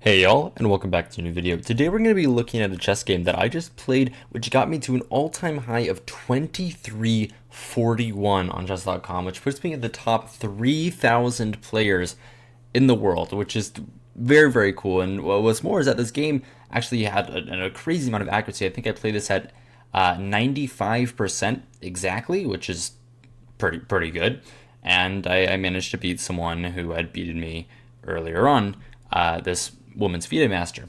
Hey y'all, and welcome back to a new video. Today we're going to be looking at a chess game that I just played, which got me to an all-time high of 2341 on chess.com, which puts me at the top 3,000 players in the world, which is very, very cool. And what's more is that this game actually had a crazy amount of accuracy. I think I played this at 95% exactly, which is pretty good. And I managed to beat someone who had beaten me earlier on, this woman's FIDE master.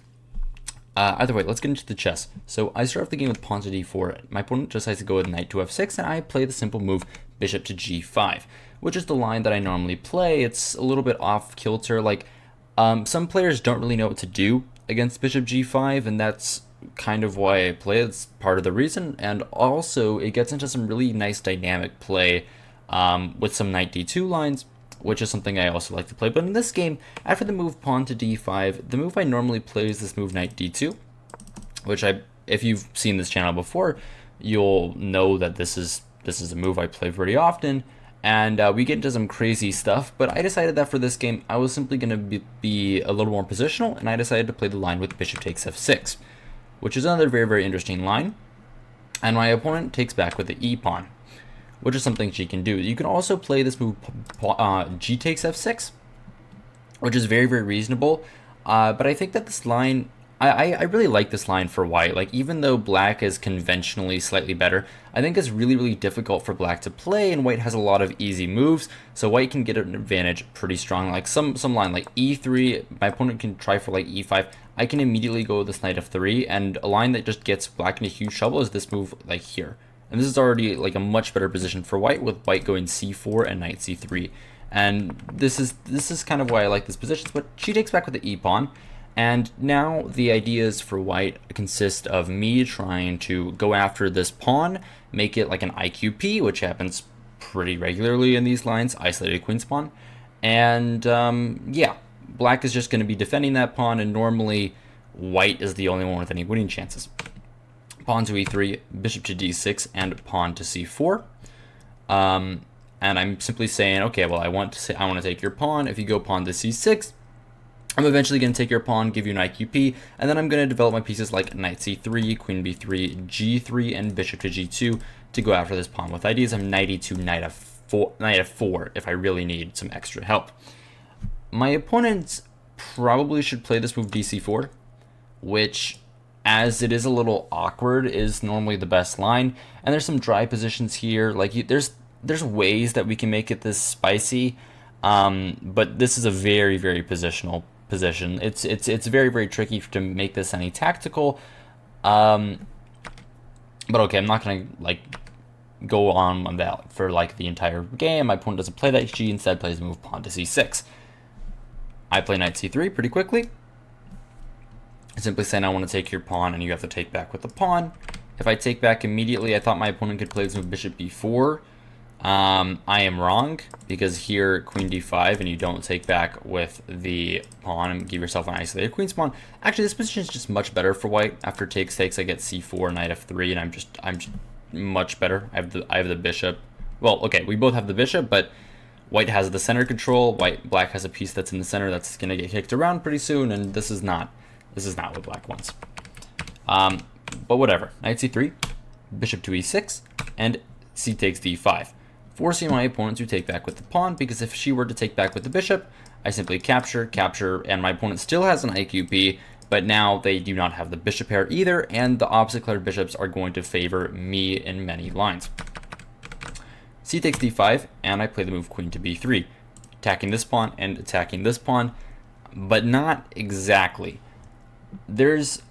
Either way, let's get into the chess. So I start off the game with pawn to d4. My opponent decides to go with knight to f6, and I play the simple move bishop to g5, which is the line that I normally play. It's a little bit off kilter. Some players don't really know what to do against bishop g5, and that's kind of why I play it. It's part of the reason, and also it gets into some really nice dynamic play with some knight d2 lines, which is something I also like to play. But in this game, after the move pawn to d5, the move I normally play is this move knight d2, which if you've seen this channel before, you'll know that this is a move I play pretty often, and we get into some crazy stuff. But I decided that for this game, I was simply going to be a little more positional, and I decided to play the line with bishop takes f6, which is another very, very interesting line. And my opponent takes back with the e pawn, which is something she can do. You can also play this move g takes f6, which is very, very reasonable. But I think that this line, I really like this line for white. Like, even though black is conventionally slightly better, I think it's really, really difficult for black to play, and white has a lot of easy moves, so white can get an advantage pretty strong. Like some line like e3, my opponent can try for like e5. I can immediately go with this knight f3, and a line that just gets black into huge trouble is this move like here. And this is already like a much better position for white, with white going c4 and knight c3. And this is kind of why I like this position. But she takes back with the e pawn, and now the ideas for white consist of me trying to go after this pawn, make it like an IQP, which happens pretty regularly in these lines, isolated queen's pawn. And yeah, black is just going to be defending that pawn, and normally white is the only one with any winning chances. Pawn to e3, bishop to d6, and pawn to c4. And I'm simply saying, okay, well, I want to take your pawn. If you go pawn to c6, I'm eventually going to take your pawn, give you an IQP, and then I'm going to develop my pieces like knight c3, queen b3, g3, and bishop to g2 to go after this pawn with ideas of knight e2, knight f4 if I really need some extra help. My opponents probably should play this move dc4, which, as it is a little awkward, is normally the best line. And there's some dry positions here. Like, there's ways that we can make it this spicy, but this is a very, very positional position. It's very, very tricky to make this any tactical. But okay, I'm not gonna like go on that for like the entire game. My opponent doesn't play that. She instead plays the move pawn to c6. I play knight c3 pretty quickly, simply saying I want to take your pawn, and you have to take back with the pawn. If I take back immediately, I thought my opponent could play this move bishop b4. I am wrong, because here queen d5, and you don't take back with the pawn and give yourself an isolated queen's pawn. Actually, this position is just much better for white. After takes, I get c4, knight f3, and I'm just much better. I have the bishop. Well, okay, we both have the bishop, but white has the center control. Black has a piece that's in the center that's gonna get kicked around pretty soon, and this is not what black wants. But whatever. Knight c3, bishop to e6, and c takes d5, forcing my opponent to take back with the pawn, because if she were to take back with the bishop, I simply capture, and my opponent still has an IQP, but now they do not have the bishop pair either, and the opposite colored bishops are going to favor me in many lines. C takes d5, and I play the move queen to b3, attacking this pawn and attacking this pawn, but not exactly. This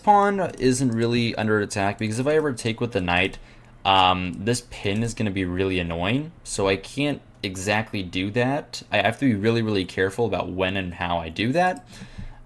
pawn isn't really under attack, because if I ever take with the knight, this pin is going to be really annoying, so I can't exactly do that. I have to be really, really careful about when and how I do that.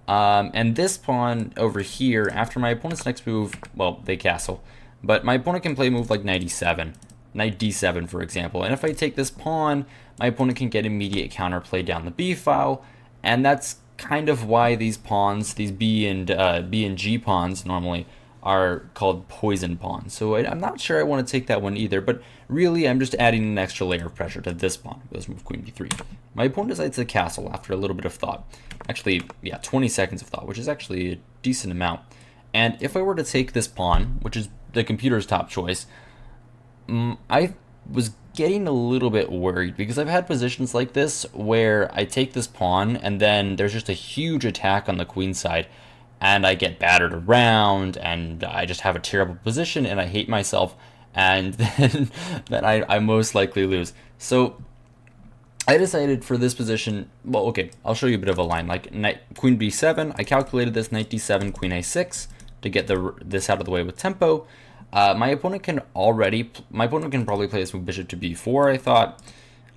And this pawn over here, after my opponent's next move, well, they castle, but my opponent can play a move like knight e7, knight d7, for example, and if I take this pawn, my opponent can get immediate counterplay down the b file, and that's kind of why these pawns, these B and G pawns normally, are called poison pawns. So I'm not sure I want to take that one either, but really I'm just adding an extra layer of pressure to this pawn. Let's move queen b3. My opponent decides to castle after a little bit of thought. Actually, yeah, 20 seconds of thought, which is actually a decent amount. And if I were to take this pawn, which is the computer's top choice, I was getting a little bit worried because I've had positions like this where I take this pawn and then there's just a huge attack on the queen side and I get battered around and I just have a terrible position and I hate myself, and then I most likely lose. So I decided for this position, well, okay, I'll show you a bit of a line. Like knight, queen b7, I calculated this knight d7, queen a6 to get this out of the way with tempo. My opponent can probably play this move bishop to b4, I thought,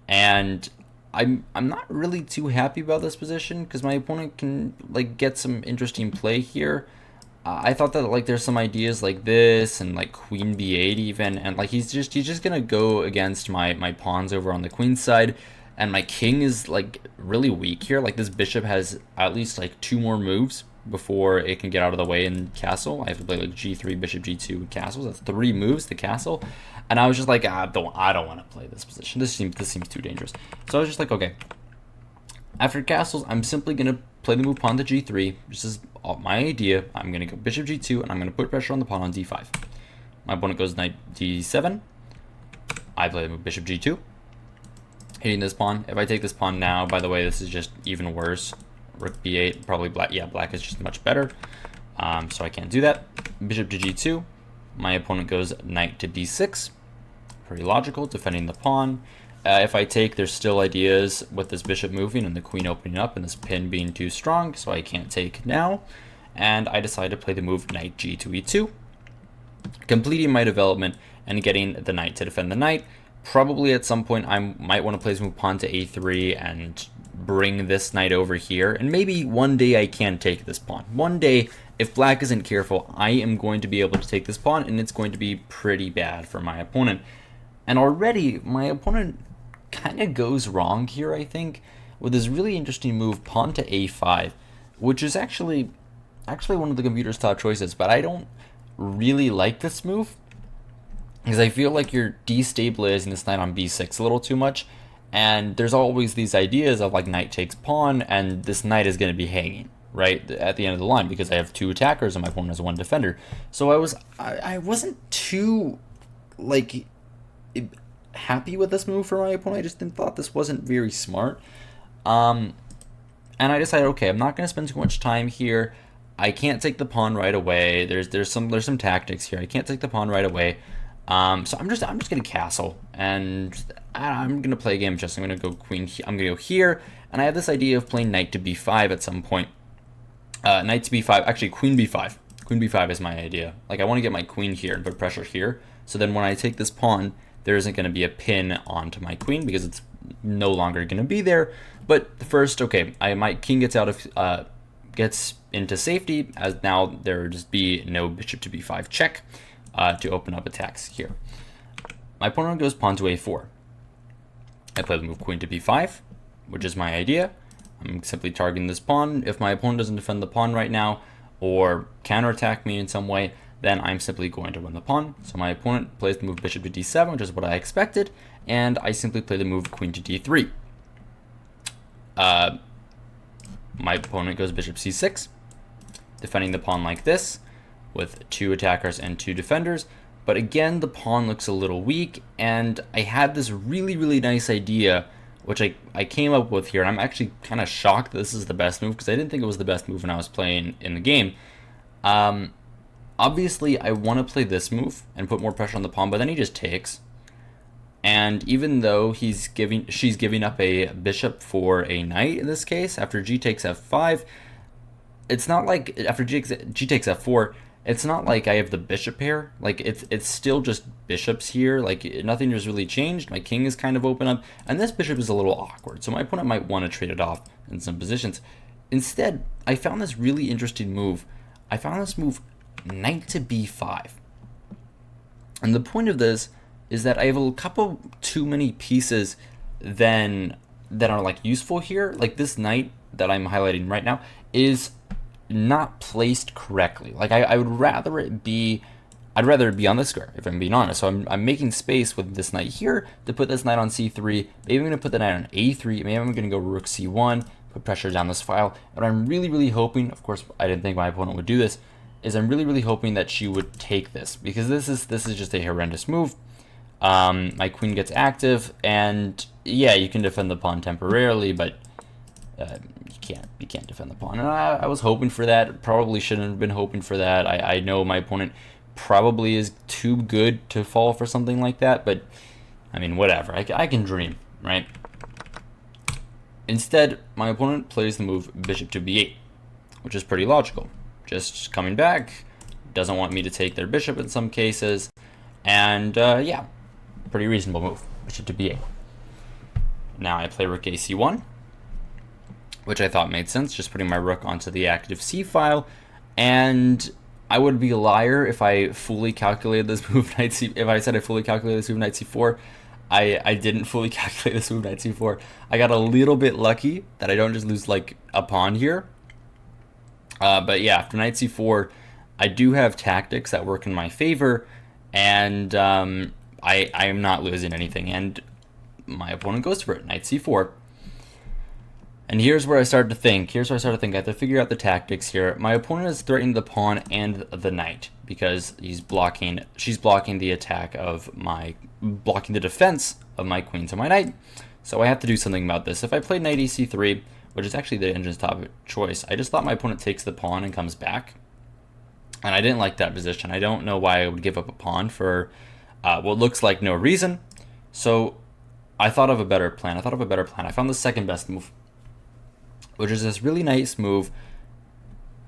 and I'm not really too happy about this position because my opponent can like get some interesting play here. I thought that like there's some ideas like this and like queen b8 even, and like he's just gonna go against my pawns over on the queen side, and my king is like really weak here. Like this bishop has at least like 2 more moves before it can get out of the way and castle. I have to play like g3, bishop g2 with castles. That's 3 moves to castle, and I was just like, I don't want to play this position. This seems too dangerous. So I was just like, okay. After castles, I'm simply gonna play the move pawn to g3. This is my idea. I'm gonna go bishop g2, and I'm gonna put pressure on the pawn on d5. My opponent goes knight d7. I play the move bishop g2, hitting this pawn. If I take this pawn now, by the way, this is just even worse. Rook b8, probably black. Yeah, black is just much better. So I can't do that. Bishop to g2. My opponent goes knight to d6. Pretty logical, defending the pawn. If I take, there's still ideas with this bishop moving and the queen opening up and this pin being too strong, so I can't take now. And I decide to play the move knight g to e2, completing my development and getting the knight to defend the knight. Probably at some point I might want to play this move pawn to a3 and bring this knight over here, and maybe one day I can take this pawn. One day, if black isn't careful, I am going to be able to take this pawn, and it's going to be pretty bad for my opponent. And already my opponent kind of goes wrong here, I think, with this really interesting move pawn to a5, which is actually one of the computer's top choices, but I don't really like this move because I feel like you're destabilizing this knight on b6 a little too much. And there's always these ideas of like knight takes pawn, and this knight is going to be hanging right at the end of the line because I have 2 attackers and my opponent has 1 defender. So I wasn't too like happy with this move for my opponent. I just thought this wasn't very smart. And I decided, okay, I'm not going to spend too much time here. I can't take the pawn right away. There's some tactics here. I can't take the pawn right away. So I'm just gonna castle, and I'm gonna play a game of chess. I'm gonna go queen. I'm gonna go here, and I have this idea of playing knight to b5 at some point. Knight to b5, actually queen b5. Queen b5 is my idea. Like I want to get my queen here and put pressure here. So then when I take this pawn, there isn't gonna be a pin onto my queen because it's no longer gonna be there. But first, okay, my king gets out of gets into safety, as now there would just be no bishop to b5 check. To open up attacks here. My opponent goes pawn to a4. I play the move queen to b5, which is my idea. I'm simply targeting this pawn. If my opponent doesn't defend the pawn right now or counterattack me in some way, then I'm simply going to win the pawn. So my opponent plays the move bishop to d7, which is what I expected, and I simply play the move queen to d3. My opponent goes bishop c6, defending the pawn like this, with 2 attackers and 2 defenders. But again, the pawn looks a little weak, and I had this really nice idea, which I came up with here, and I'm actually kind of shocked that this is the best move, because I didn't think it was the best move when I was playing in the game. Obviously, I want to play this move and put more pressure on the pawn, but then he just takes. And even though she's giving up a bishop for a knight in this case, after g takes f5, it's not like after g takes f4, it's not like I have the bishop pair. Like it's still just bishops here. Like nothing has really changed. My king is kind of open up, and this bishop is a little awkward. So my opponent might want to trade it off in some positions. Instead, I found this really interesting move. I found this move knight to b5. And the point of this is that I have a couple too many pieces that are like useful here. Like this knight that I'm highlighting right now is not placed correctly. Like I would rather it be, I'd rather it be on the square, if I'm being honest. So I'm making space with this knight here to put this knight on c3. Maybe I'm going to put the knight on a3. Maybe I'm going to go rook c1, put pressure down this file. And I'm really, really hoping, of course, I didn't think my opponent would do this, is I'm really, really hoping that she would take this, because this is just a horrendous move. My queen gets active, and yeah, you can defend the pawn temporarily, but you can't defend the pawn. And I was hoping for that. Probably shouldn't have been hoping for that. I know my opponent probably is too good to fall for something like that, but I mean, whatever. I can dream, right? Instead, my opponent plays the move bishop to b8, which is pretty logical. Just coming back, doesn't want me to take their bishop in some cases, and yeah, pretty reasonable move, bishop to b8. Now I play rook ac1, which I thought made sense, just putting my rook onto the active c file, and I would be a liar if I fully calculated this move knight c. If I said I fully calculated this move knight c4, I didn't fully calculate this move knight c4. I got a little bit lucky that I don't just lose like a pawn here. But yeah, after knight c4, I do have tactics that work in my favor, and I am not losing anything. And my opponent goes for it, knight c4. And here's where I started to think. I have to figure out the tactics here. My opponent is threatening the pawn and the knight because she's blocking the attack of blocking the defense of my queen to my knight. So I have to do something about this. If I play knight ec3, which is actually the engine's top choice, I just thought my opponent takes the pawn and comes back. And I didn't like that position. I don't know why I would give up a pawn for what looks like no reason. So I thought of a better plan. I found the second best move, which is this really nice move,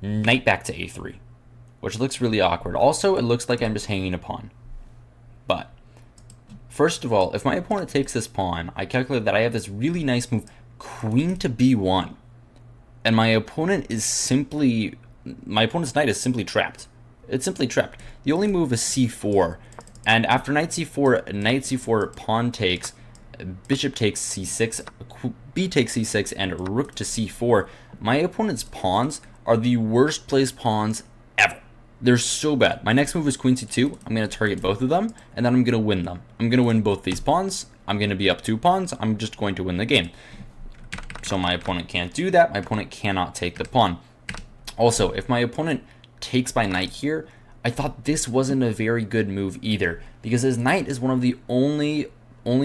knight back to a3, which looks really awkward. Also, it looks like I'm just hanging a pawn. But first of all, if my opponent takes this pawn, I calculate that I have this really nice move, queen to b1, and my opponent's knight is simply trapped. It's simply trapped. The only move is c4, and after knight c4, pawn takes, bishop takes c6, b takes c6, and rook to c4. My opponent's pawns are the worst placed pawns ever. They're so bad. My next move is queen c2. I'm going to target both of them, and then I'm going to win them. I'm going to win both these pawns. I'm going to be up 2 pawns. I'm just going to win the game. So my opponent can't do that. My opponent cannot take the pawn. Also, if my opponent takes my knight here, I thought this wasn't a very good move either, because his knight is one of the only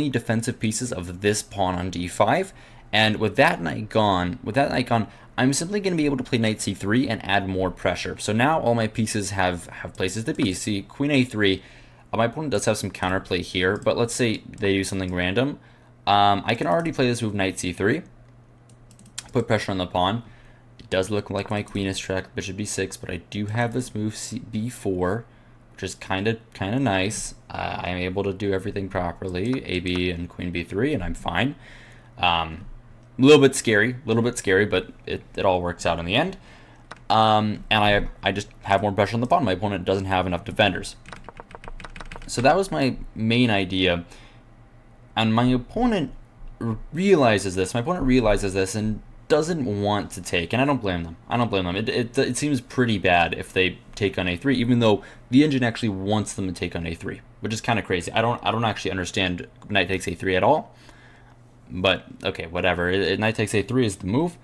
defensive pieces of this pawn on d5, and with that knight gone, I'm simply going to be able to play knight c3 and add more pressure. So now all my pieces have places to be. See, queen a3, my opponent does have some counterplay here, but let's say they do something random. I can already play this move knight c3, put pressure on the pawn. It does look like my queen is tracked, bishop b6, but I do have this move b4, which is kind of nice. I'm able to do everything properly, AB and queen b3, and I'm fine. A little bit scary, but it all works out in the end. And I just have more pressure on the pawn. My opponent doesn't have enough defenders. So that was my main idea. And my opponent realizes this. And doesn't want to take, and I don't blame them. It seems pretty bad if they take on a3, even though the engine actually wants them to take on a3, which is kind of crazy. I don't actually understand knight takes a3 at all. But okay, whatever. Knight takes a3 is the move.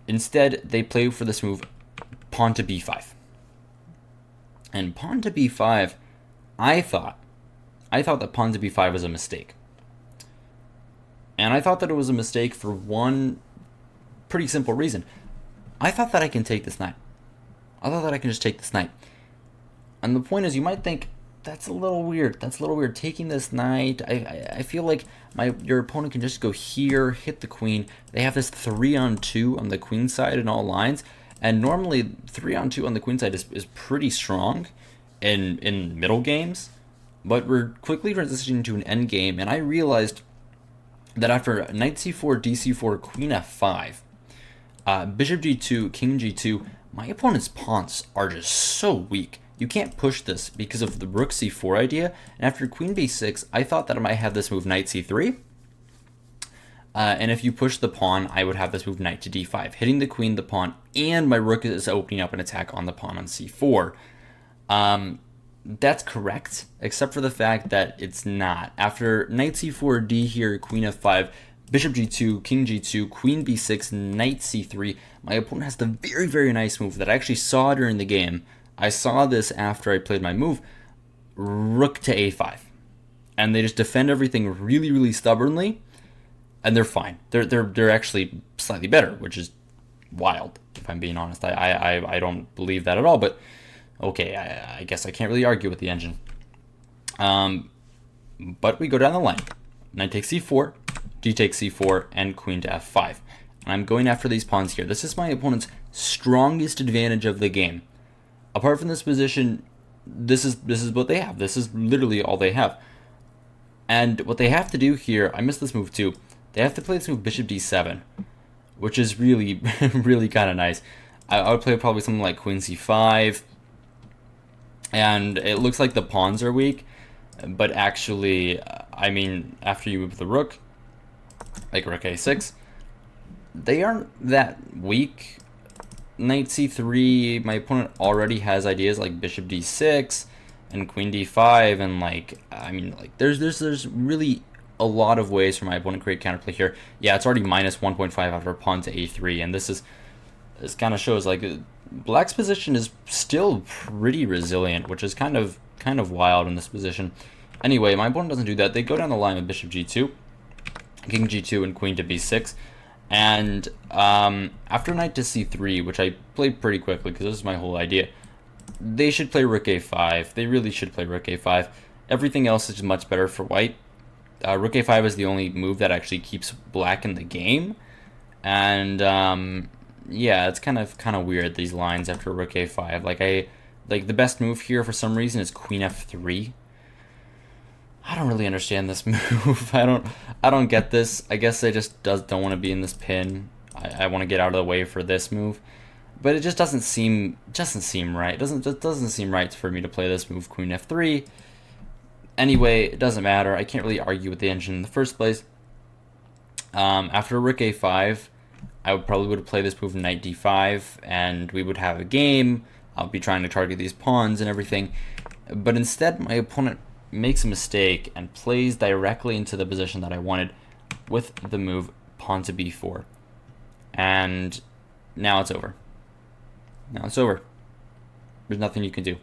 Instead, they play for this move, pawn to b5. And pawn to b5, I thought that pawn to b5 was a mistake. And I thought that it was a mistake for one pretty simple reason. I thought that I can take this knight. I thought that I can just take this knight. And the point is, you might think, that's a little weird. Taking this knight, I feel like your opponent can just go here, hit the queen. They have this 3-on-2 on the queen side in all lines. And normally 3-on-2 on the queen side is pretty strong in middle games. But we're quickly transitioning to an end game, and I realized that after knight c4, dc4, queen f5, bishop g2, king g2, my opponent's pawns are just so weak. You can't push this because of the rook c4 idea. And after queen b6, I thought that I might have this move knight c3. And if you push the pawn, I would have this move knight to d5, hitting the queen, the pawn, and my rook is opening up an attack on the pawn on c4. That's correct, except for the fact that it's not. After knight c4, d here, queen f5, bishop g2, king g2, queen b6, knight c3, my opponent has the very, very nice move that I actually saw during the game. I saw this after I played my move, rook to a5. And they just defend everything really, really stubbornly, and they're fine. They're actually slightly better, which is wild, if I'm being honest. I don't believe that at all, but okay, I guess I can't really argue with the engine. But we go down the line. Knight takes c4, d takes c4, and queen to f5. And I'm going after these pawns here. This is my opponent's strongest advantage of the game. Apart from this position, this is what they have. This is literally all they have. And what they have to do here, I missed this move too. They have to play this move bishop d7, which is really, really kind of nice. I would play probably something like queen c5, and it looks like the pawns are weak, but actually, I mean, after you move the rook, like rook a6, they aren't that weak. Knight c3, my opponent already has ideas like bishop d6 and queen d5, and like, I mean, like there's really a lot of ways for my opponent to create counterplay here. Yeah, it's already minus 1.5 after pawn to a3, and this kind of shows like black's position is still pretty resilient, which is kind of wild in this position. Anyway, my opponent doesn't do that. They go down the line with bishop g2, king g2, and queen to b6. And after knight to c3, which I played pretty quickly because this is my whole idea, they should play rook a5. They really should play rook a5. Everything else is much better for white. Rook a5 is the only move that actually keeps black in the game. And yeah, it's kind of weird, these lines after rook a5. Like the best move here for some reason is queen f3. I don't really understand this move. I don't get this. I guess I just don't want to be in this pin. I want to get out of the way for this move, but it just doesn't seem right. It doesn't seem right for me to play this move, queen f3. Anyway, it doesn't matter. I can't really argue with the engine in the first place. After rook a5, I would probably play this move knight d5, and we would have a game. I'll be trying to target these pawns and everything, but instead my opponent makes a mistake and plays directly into the position that I wanted with the move pawn to b4. And now it's over. Now it's over. There's nothing you can do.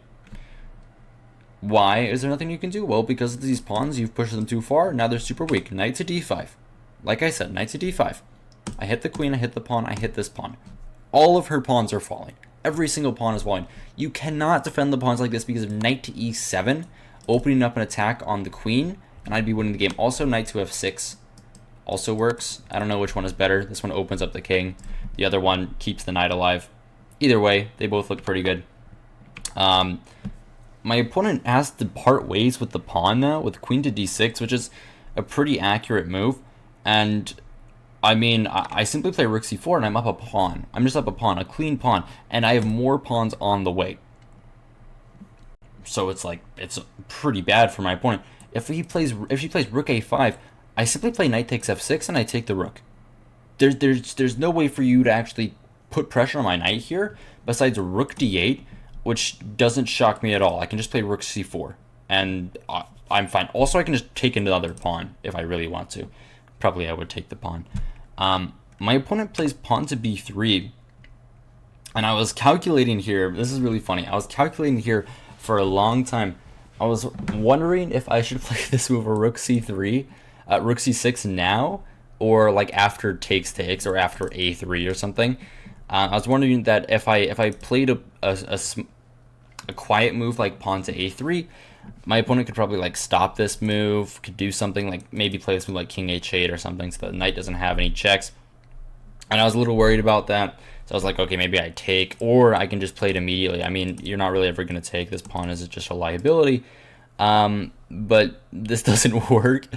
Why is there nothing you can do? Well, because of these pawns, you've pushed them too far. Now they're super weak. Knight to d5. Like I said, knight to d5. I hit the queen, I hit the pawn, I hit this pawn. All of her pawns are falling. Every single pawn is falling. You cannot defend the pawns like this because of knight to e7, opening up an attack on the queen, and I'd be winning the game. Also, knight to f6 also works. I don't know which one is better. This one opens up the king. The other one keeps the knight alive. Either way, they both look pretty good. My opponent has to part ways with the pawn now, with queen to d6, which is a pretty accurate move. And I mean, I simply play rook c4 and I'm up a pawn. I'm just up a pawn, a clean pawn, and I have more pawns on the way. So it's pretty bad for my opponent. If she plays rook a5, I simply play knight takes f6 and I take the rook. There's no way for you to actually put pressure on my knight here besides rook d8, which doesn't shock me at all. I can just play rook c4 and I'm fine. Also, I can just take another pawn if I really want to. Probably I would take the pawn. My opponent plays pawn to b3, and I was calculating here. This is really funny. I was calculating here for a long time. I was wondering if I should play this move a rook c3, rook c6 now, or like after takes or after a3 or something. I was wondering that if I played a quiet move like pawn to a3, my opponent could probably like stop this move, could do something like maybe play this move like king h8 or something, so the knight doesn't have any checks. And I was a little worried about that. So I was like, okay, maybe I take, or I can just play it immediately. I mean, you're not really ever going to take. This pawn is just a liability. But this doesn't work.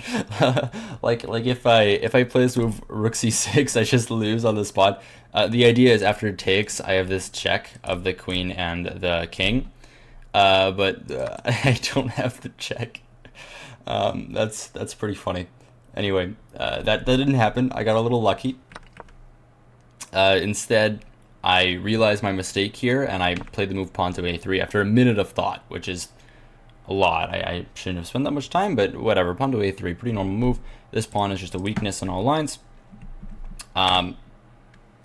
like if I play this move rook c6, I just lose on the spot. The idea is after it takes, I have this check of the queen and the king. But I don't have the check. That's pretty funny. Anyway, that didn't happen. I got a little lucky. Instead, I realized my mistake here, and I played the move pawn to a3 after a minute of thought, which is a lot. I shouldn't have spent that much time, but whatever. Pawn to a3, pretty normal move. This pawn is just a weakness on all lines. Pawn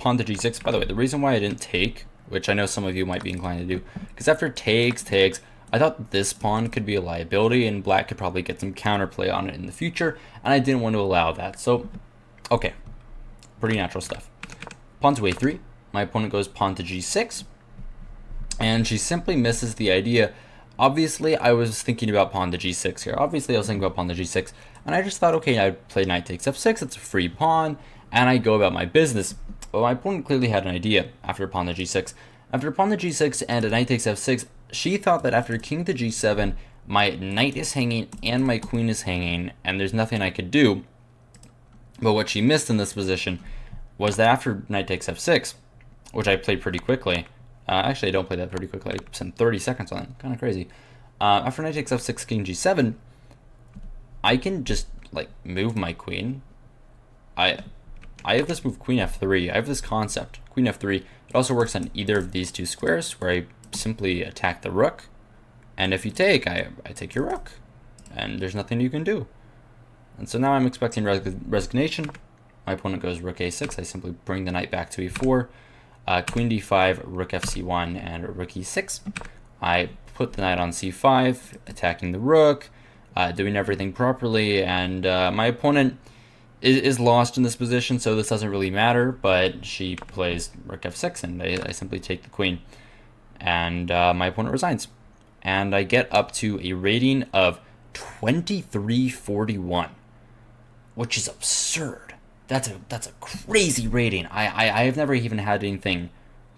to g6. By the way, the reason why I didn't take, which I know some of you might be inclined to do, because after takes, I thought this pawn could be a liability, and black could probably get some counterplay on it in the future, and I didn't want to allow that. So, okay, pretty natural stuff. Pawn to a3. My opponent goes pawn to g6, and she simply misses the idea. Obviously, I was thinking about pawn to g6 here. Obviously, I was thinking about pawn to g6, and I just thought, okay, I'd play knight takes f6. It's a free pawn, and I go about my business. But my opponent clearly had an idea after pawn to g6. After pawn to g6 and a knight takes f6, she thought that after king to g7, my knight is hanging and my queen is hanging, and there's nothing I could do. But what she missed in this position was that after knight takes f6, which I played pretty quickly. Actually, I don't play that pretty quickly. I spent 30 seconds on it. Kind of crazy. After knight takes f6, king g7, I can just like move my queen. I have this move queen f3. I have this concept, queen f3. It also works on either of these two squares where I simply attack the rook. And if you take, I take your rook. And there's nothing you can do. And so now I'm expecting resignation. My opponent goes rook a6. I simply bring the knight back to e4. Queen d5, rook fc1, and rook e6. I put the knight on c5, attacking the rook, doing everything properly, and my opponent is lost in this position, so this doesn't really matter, but she plays rook f6, and I simply take the queen. And my opponent resigns. And I get up to a rating of 2341, which is absurd. That's a crazy rating. I have never even had anything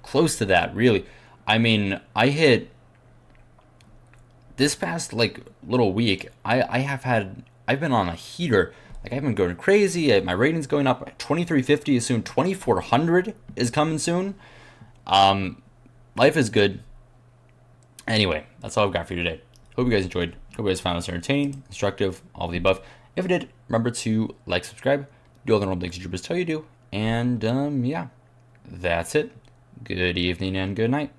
close to that, really. I mean, I hit this past like little week. I've been on a heater. Like I've been going crazy. My rating's going up. 2350 is soon. 2400 is coming soon. Life is good. Anyway, that's all I've got for you today. Hope you guys enjoyed. Hope you guys found this entertaining, instructive, all of the above. If you did, remember to like, subscribe, do all the normal things YouTubers tell you to do. And yeah, that's it. Good evening and good night.